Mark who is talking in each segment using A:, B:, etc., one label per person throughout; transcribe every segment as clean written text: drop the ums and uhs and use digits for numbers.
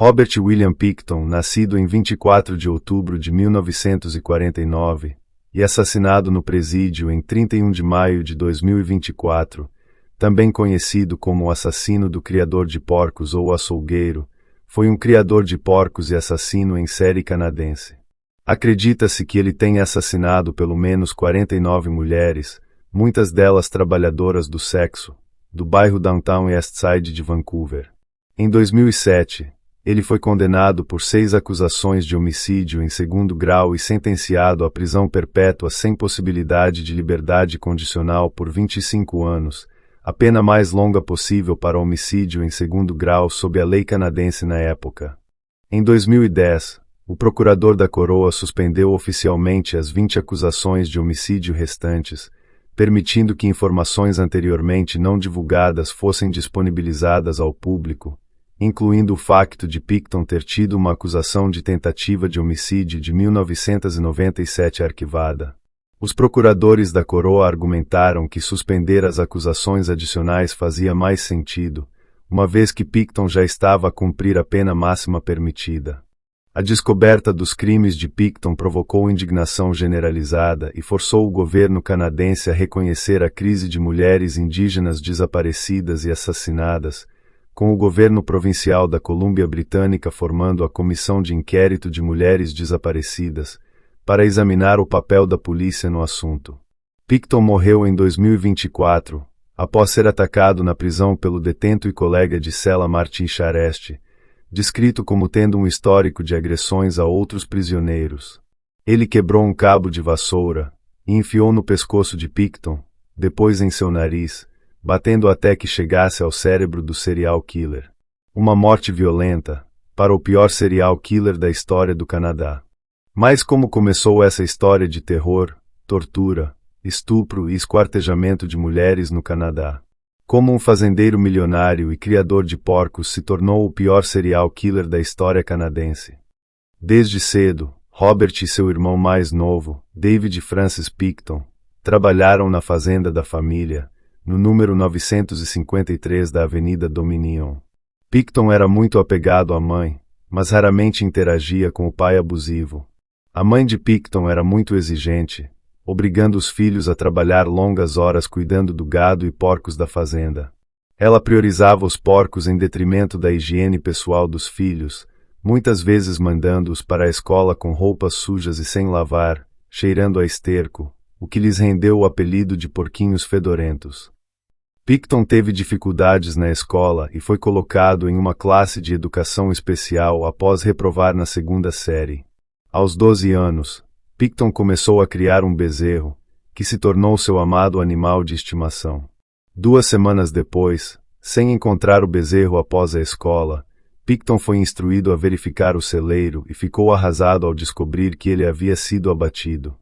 A: Robert William Pickton, nascido em 24 de outubro de 1949, e assassinado no presídio em 31 de maio de 2024, também conhecido como o assassino do criador de porcos ou açougueiro, foi um criador de porcos e assassino em série canadense. Acredita-se que ele tenha assassinado pelo menos 49 mulheres, muitas delas trabalhadoras do sexo, do bairro Downtown Eastside de Vancouver. Em 2007, ele foi condenado por 6 acusações de homicídio em segundo grau e sentenciado à prisão perpétua sem possibilidade de liberdade condicional por 25 anos, a pena mais longa possível para homicídio em segundo grau sob a lei canadense na época. Em 2010, o procurador da Coroa suspendeu oficialmente as 20 acusações de homicídio restantes, permitindo que informações anteriormente não divulgadas fossem disponibilizadas ao público, incluindo o facto de Pickton ter tido uma acusação de tentativa de homicídio de 1997 arquivada. Os procuradores da Coroa argumentaram que suspender as acusações adicionais fazia mais sentido, uma vez que Pickton já estava a cumprir a pena máxima permitida. A descoberta dos crimes de Pickton provocou indignação generalizada e forçou o governo canadense a reconhecer a crise de mulheres indígenas desaparecidas e assassinadas, com o governo provincial da Colômbia Britânica formando a Comissão de Inquérito de Mulheres Desaparecidas, para examinar o papel da polícia no assunto. Pickton morreu em 2024, após ser atacado na prisão pelo detento e colega de cela Martin Charest, descrito como tendo um histórico de agressões a outros prisioneiros. Ele quebrou um cabo de vassoura e enfiou no pescoço de Pickton, depois em seu nariz, batendo até que chegasse ao cérebro do serial killer. Uma morte violenta, para o pior serial killer da história do Canadá. Mas como começou essa história de terror, tortura, estupro e esquartejamento de mulheres no Canadá? Como um fazendeiro milionário e criador de porcos se tornou o pior serial killer da história canadense? Desde cedo, Robert e seu irmão mais novo, David Francis Pickton, trabalharam na fazenda da família, no número 953 da Avenida Dominion. Pickton era muito apegado à mãe, mas raramente interagia com o pai abusivo. A mãe de Pickton era muito exigente, obrigando os filhos a trabalhar longas horas cuidando do gado e porcos da fazenda. Ela priorizava os porcos em detrimento da higiene pessoal dos filhos, muitas vezes mandando-os para a escola com roupas sujas e sem lavar, cheirando a esterco, o que lhes rendeu o apelido de porquinhos fedorentos. Pickton teve dificuldades na escola e foi colocado em uma classe de educação especial após reprovar na segunda série. Aos 12 anos, Pickton começou a criar um bezerro, que se tornou seu amado animal de estimação. 2 semanas depois, sem encontrar o bezerro após a escola, Pickton foi instruído a verificar o celeiro e ficou arrasado ao descobrir que ele havia sido abatido.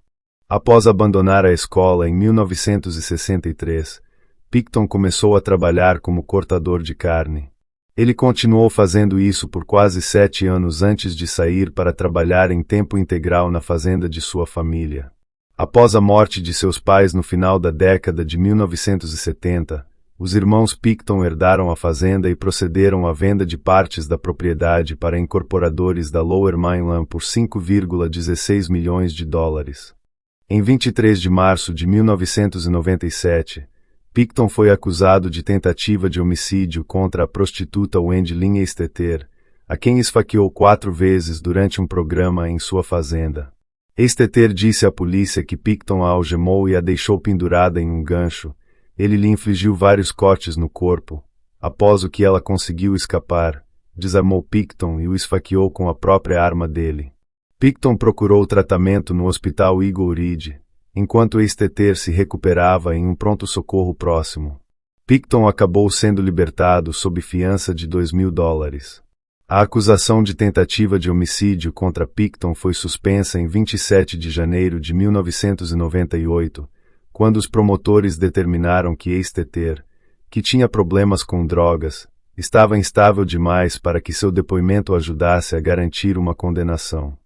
A: Após abandonar a escola em 1963, Pickton começou a trabalhar como cortador de carne. Ele continuou fazendo isso por quase 7 anos antes de sair para trabalhar em tempo integral na fazenda de sua família. Após a morte de seus pais no final da década de 1970, os irmãos Pickton herdaram a fazenda e procederam à venda de partes da propriedade para incorporadores da Lower Mainland por $5,16 milhões. Em 23 de março de 1997, Pickton foi acusado de tentativa de homicídio contra a prostituta Wendy Lynn Esteter, a quem esfaqueou 4 vezes durante um programa em sua fazenda. Esteter disse à polícia que Pickton a algemou e a deixou pendurada em um gancho. Ele lhe infligiu vários cortes no corpo, após o que ela conseguiu escapar, desarmou Pickton e o esfaqueou com a própria arma dele. Pickton procurou tratamento no Hospital Eagle Ridge, enquanto Esteter se recuperava em um pronto-socorro próximo. Pickton acabou sendo libertado sob fiança de $2.000. A acusação de tentativa de homicídio contra Pickton foi suspensa em 27 de janeiro de 1998, quando os promotores determinaram que Esteter, que tinha problemas com drogas, estava instável demais para que seu depoimento ajudasse a garantir uma condenação.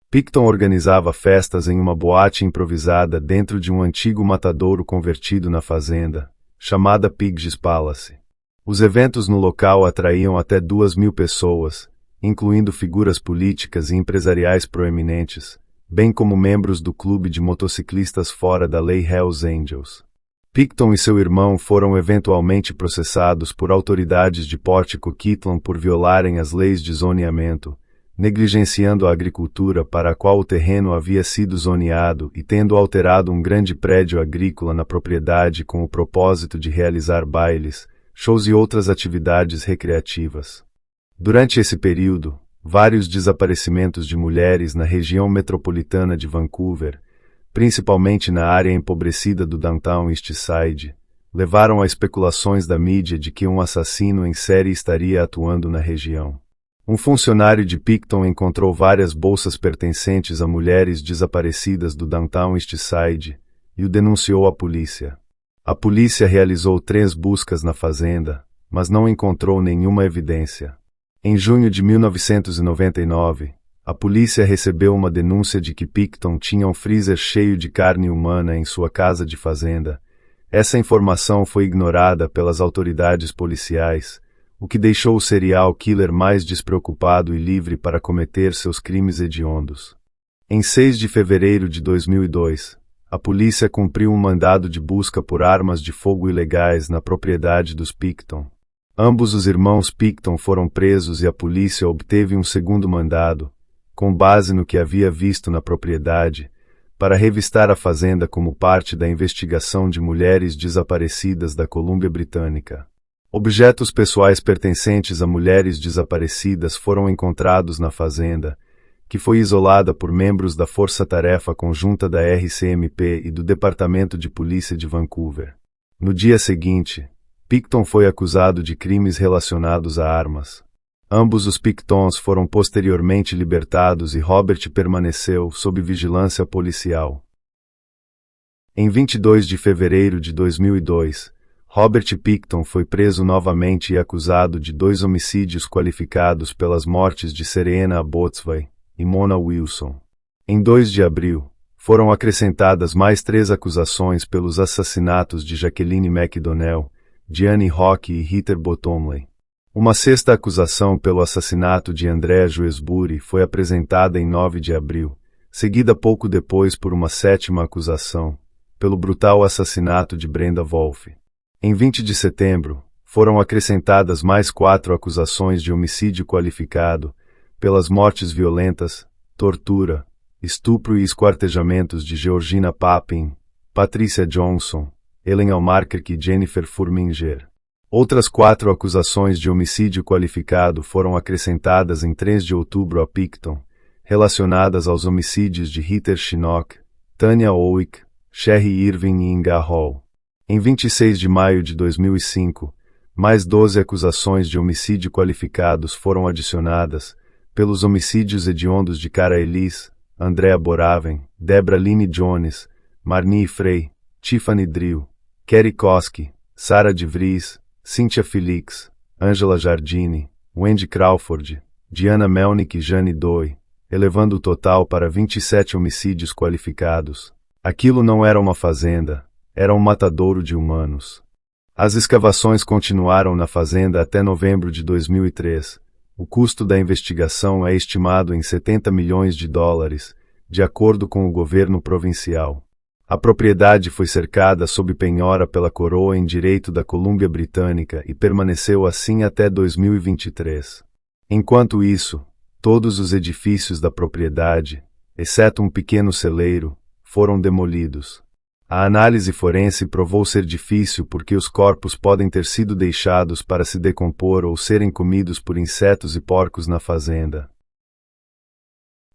A: Pickton organizava festas em uma boate improvisada dentro de um antigo matadouro convertido na fazenda, chamada Pig's Palace. Os eventos no local atraíam até 2.000 pessoas, incluindo figuras políticas e empresariais proeminentes, bem como membros do clube de motociclistas fora da lei Hells Angels. Pickton e seu irmão foram eventualmente processados por autoridades de Port Coquitlam por violarem as leis de zoneamento, negligenciando a agricultura para a qual o terreno havia sido zoneado e tendo alterado um grande prédio agrícola na propriedade com o propósito de realizar bailes, shows e outras atividades recreativas. Durante esse período, vários desaparecimentos de mulheres na região metropolitana de Vancouver, principalmente na área empobrecida do Downtown East Side, levaram a especulações da mídia de que um assassino em série estaria atuando na região. Um funcionário de Pickton encontrou várias bolsas pertencentes a mulheres desaparecidas do Downtown East Side e o denunciou à polícia. A polícia realizou 3 buscas na fazenda, mas não encontrou nenhuma evidência. Em junho de 1999, a polícia recebeu uma denúncia de que Pickton tinha um freezer cheio de carne humana em sua casa de fazenda. Essa informação foi ignorada pelas autoridades policiais, o que deixou o serial killer mais despreocupado e livre para cometer seus crimes hediondos. Em 6 de fevereiro de 2002, a polícia cumpriu um mandado de busca por armas de fogo ilegais na propriedade dos Pickton. Ambos os irmãos Pickton foram presos e a polícia obteve um segundo mandado, com base no que havia visto na propriedade, para revistar a fazenda como parte da investigação de mulheres desaparecidas da Colômbia Britânica. Objetos pessoais pertencentes a mulheres desaparecidas foram encontrados na fazenda, que foi isolada por membros da Força-Tarefa Conjunta da RCMP e do Departamento de Polícia de Vancouver. No dia seguinte, Pickton foi acusado de crimes relacionados a armas. Ambos os Picktons foram posteriormente libertados e Robert permaneceu sob vigilância policial. Em 22 de fevereiro de 2002, Robert Pickton foi preso novamente e acusado de 2 homicídios qualificados pelas mortes de Serena Abotsway e Mona Wilson. Em 2 de abril, foram acrescentadas mais 3 acusações pelos assassinatos de Jacqueline McDonnell, Diane Roque e Heather Bottomley. Uma 6ª acusação pelo assassinato de Andrea Joesbury foi apresentada em 9 de abril, seguida pouco depois por uma 7ª acusação, pelo brutal assassinato de Brenda Wolfe. Em 20 de setembro, foram acrescentadas mais 4 acusações de homicídio qualificado, pelas mortes violentas, tortura, estupro e esquartejamentos de Georgina Papin, Patricia Johnson, Ellen Almarkirk e Jennifer Furminger. Outras 4 acusações de homicídio qualificado foram acrescentadas em 3 de outubro a Pickton, relacionadas aos homicídios de Heather Chinook, Tanya Owick, Sherry Irving e Inga Hall. Em 26 de maio de 2005, mais 12 acusações de homicídio qualificados foram adicionadas, pelos homicídios hediondos de Cara Elise, Andrea Boraven, Debra Lynne Jones, Marnie Frey, Tiffany Drill, Kerry Koski, Sarah de Vries, Cynthia Felix, Angela Jardine, Wendy Crawford, Diana Melnick e Jane Doe, elevando o total para 27 homicídios qualificados. Aquilo não era uma fazenda, era um matadouro de humanos. As escavações continuaram na fazenda até novembro de 2003. O custo da investigação é estimado em $70 milhões, de acordo com o governo provincial. A propriedade foi cercada sob penhora pela coroa em direito da Colômbia Britânica e permaneceu assim até 2023. Enquanto isso, todos os edifícios da propriedade, exceto um pequeno celeiro, foram demolidos. A análise forense provou ser difícil porque os corpos podem ter sido deixados para se decompor ou serem comidos por insetos e porcos na fazenda.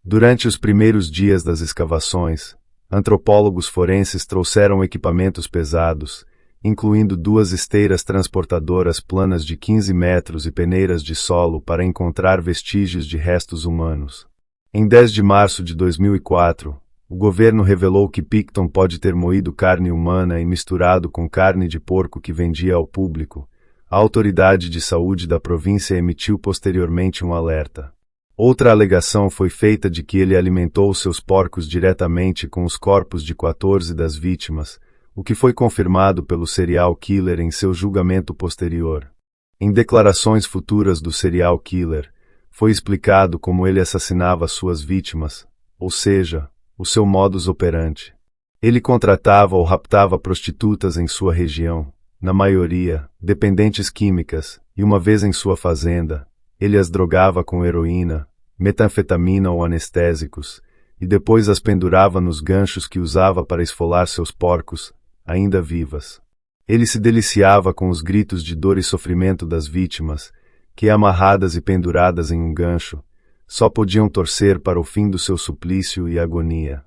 A: Durante os primeiros dias das escavações, antropólogos forenses trouxeram equipamentos pesados, incluindo 2 esteiras transportadoras planas de 15 metros e peneiras de solo para encontrar vestígios de restos humanos. Em 10 de março de 2004, o governo revelou que Pickton pode ter moído carne humana e misturado com carne de porco que vendia ao público. A autoridade de saúde da província emitiu posteriormente um alerta. Outra alegação foi feita de que ele alimentou seus porcos diretamente com os corpos de 14 das vítimas, o que foi confirmado pelo serial killer em seu julgamento posterior. Em declarações futuras do serial killer, Foi explicado como ele assassinava suas vítimas, ou seja, o seu modus operandi. Ele contratava ou raptava prostitutas em sua região, na maioria, dependentes químicas, e uma vez em sua fazenda, ele as drogava com heroína, metanfetamina ou anestésicos, e depois as pendurava nos ganchos que usava para esfolar seus porcos, ainda vivas. Ele se deliciava com os gritos de dor e sofrimento das vítimas, que, amarradas e penduradas em um gancho, só podiam torcer para o fim do seu suplício e agonia.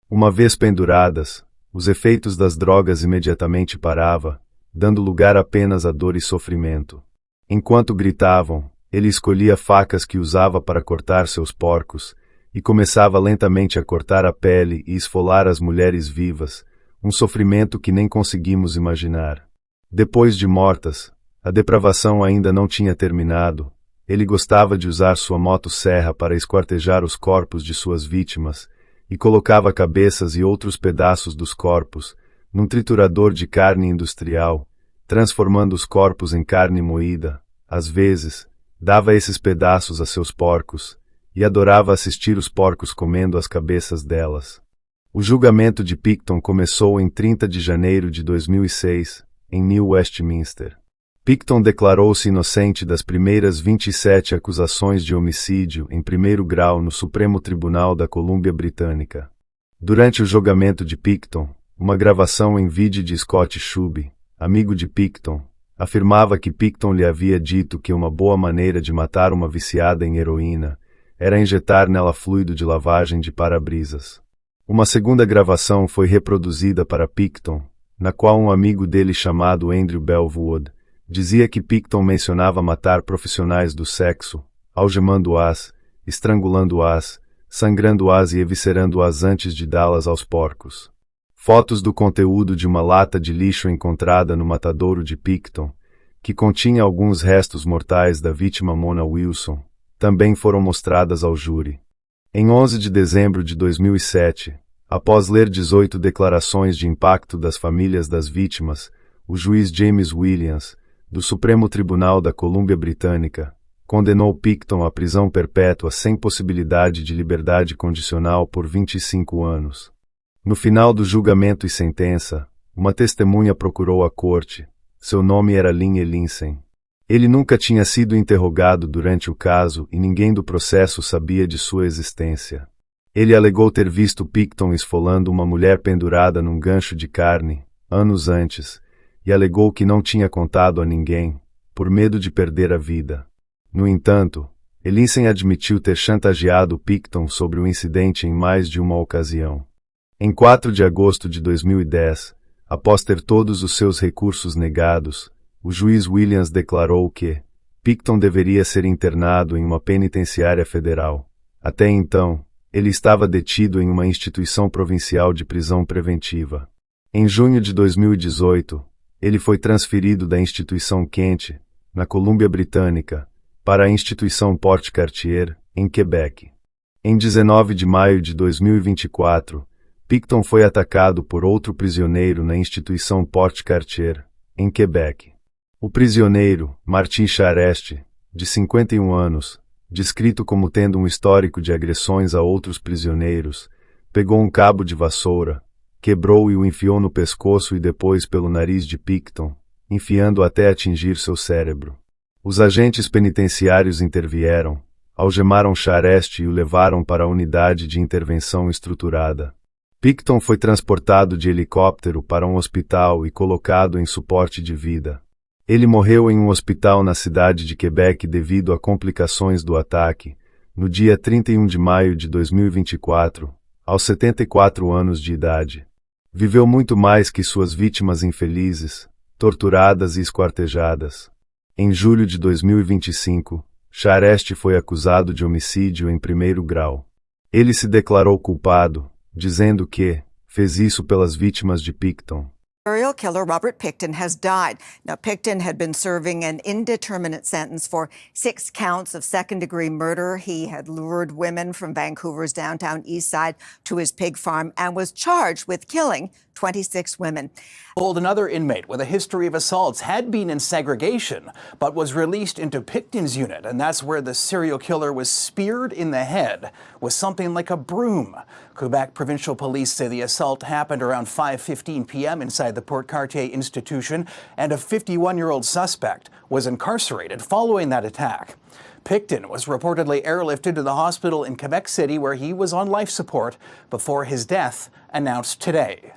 A: Uma vez penduradas, os efeitos das drogas imediatamente paravam, dando lugar apenas a dor e sofrimento. Enquanto gritavam, ele escolhia facas que usava para cortar seus porcos, e começava lentamente a cortar a pele e esfolar as mulheres vivas, um sofrimento que nem conseguimos imaginar. Depois de mortas, a depravação ainda não tinha terminado. Ele gostava de usar sua motosserra para esquartejar os corpos de suas vítimas, e colocava cabeças e outros pedaços dos corpos num triturador de carne industrial, transformando os corpos em carne moída. Às vezes, dava esses pedaços a seus porcos, e adorava assistir os porcos comendo as cabeças delas. O julgamento de Pickton começou em 30 de janeiro de 2006, em New Westminster. Pickton declarou-se inocente das primeiras 27 acusações de homicídio em primeiro grau no Supremo Tribunal da Colômbia Britânica. Durante o julgamento de Pickton, uma gravação em vídeo de Scott Shuby, amigo de Pickton, afirmava que Pickton lhe havia dito que uma boa maneira de matar uma viciada em heroína era injetar nela fluido de lavagem de para-brisas. Uma segunda gravação foi reproduzida para Pickton, na qual um amigo dele chamado Andrew Belwood dizia que Pickton mencionava matar profissionais do sexo, algemando-as, estrangulando-as, sangrando-as e eviscerando-as antes de dá-las aos porcos. Fotos do conteúdo de uma lata de lixo encontrada no matadouro de Pickton, que continha alguns restos mortais da vítima Mona Wilson, também foram mostradas ao júri. Em 11 de dezembro de 2007, após ler 18 declarações de impacto das famílias das vítimas, o juiz James Williams, do Supremo Tribunal da Colômbia Britânica, condenou Pickton à prisão perpétua sem possibilidade de liberdade condicional por 25 anos. No final do julgamento e sentença, uma testemunha procurou a corte. Seu nome era Lynn Elinsen. Ele nunca tinha sido interrogado durante o caso e ninguém do processo sabia de sua existência. Ele alegou ter visto Pickton esfolando uma mulher pendurada num gancho de carne, anos antes, e alegou que não tinha contado a ninguém, por medo de perder a vida. No entanto, Elinsen admitiu ter chantageado Pickton sobre o incidente em mais de uma ocasião. Em 4 de agosto de 2010, após ter todos os seus recursos negados, o juiz Williams declarou que Pickton deveria ser internado em uma penitenciária federal. Até então, ele estava detido em uma instituição provincial de prisão preventiva. Em junho de 2018, ele foi transferido da instituição Kent, na Colômbia Britânica, para a instituição Port Cartier, em Quebec. Em 19 de maio de 2024, Pickton foi atacado por outro prisioneiro na instituição Port Cartier, em Quebec. O prisioneiro, Martin Charest, de 51 anos, descrito como tendo um histórico de agressões a outros prisioneiros, pegou um cabo de vassoura, quebrou e o enfiou no pescoço e depois pelo nariz de Pickton, enfiando até atingir seu cérebro. Os agentes penitenciários intervieram, algemaram Charest e o levaram para a unidade de intervenção estruturada. Pickton foi transportado de helicóptero para um hospital e colocado em suporte de vida. Ele morreu em um hospital na cidade de Quebec devido a complicações do ataque, no dia 31 de maio de 2024, aos 74 anos de idade. Viveu muito mais que suas vítimas infelizes, torturadas e esquartejadas. Em julho de 2025, Charest foi acusado de homicídio em primeiro grau. Ele se declarou culpado, dizendo que fez isso pelas vítimas de Pickton.
B: Serial killer Robert Pickton has died. Now, Pickton had been serving an indeterminate sentence for 6 counts of second-degree murder. He had lured women from Vancouver's downtown east side to his pig farm and was charged with killing 26 women.
C: Another inmate with a history of assaults had been in segregation, but was released into Picton's unit, and that's where the serial killer was speared in the head with something like a broom. Quebec Provincial Police say the assault happened around 5:15 p.m. inside the Port Cartier institution, and a 51-year-old suspect was incarcerated following that attack. Picton was reportedly airlifted to the hospital in Quebec City, where he was on life support before his death announced today.